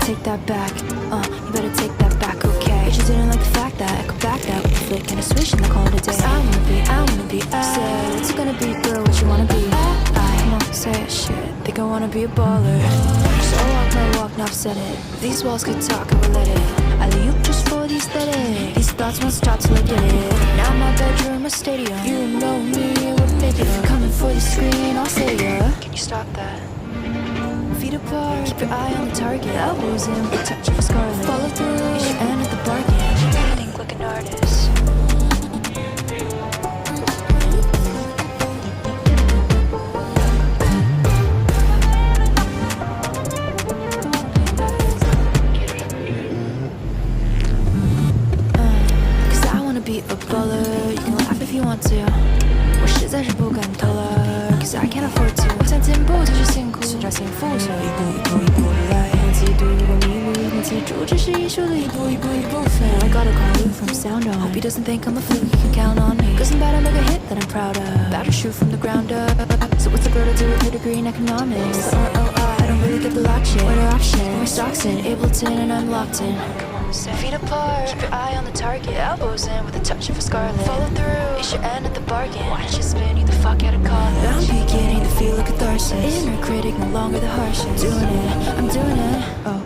take that back. You better take that back, okay? But you didn't like the fact that I could back that with a flick and a switch and I call it a day. 'Cause I wanna be, say, what's it gonna be, girl, what you wanna be? Come on, say it, shit, think I wanna be a baller. So I walk my walk, now I've said it. These walls could talk, I will let it. I lay up just for the aesthetic. These thoughts won't stop till I get it. Now my bedroom, a stadium. You know me, we're big. If you're coming for the screen, I'll say ya. Can you stop that? Feet apart, keep your eye on the target. Elbows in with a touch of a scarlet. Follow through, you should end at the bargain. Think like an artist. Cause I wanna be a baller. You can laugh if you want to. 我实在是不敢偷了 Cause I can't afford to 我想进步就是辛苦寻找幸福所以一步一步一步来不嫉妒如果迷路一定记住这是艺术的一步一步一部分 I got a call you from sound on Hope he doesn't think I'm a fluke You can count on me Cause I'm about to make a hit that I'm proud of About to shoot from the ground up So what's a girl to do with her degree in economics? The ROI I don't really get the logic What are options? My stocks in Ableton and I'm locked in Feet apart, keep your eye on the target Elbows in with a touch of a scarlet Follow through, it should end at the bargain Why don't you spin you the fuck out of college? I'm beginning to feel a catharsis Inner critic no longer the harshest I'm doing it, oh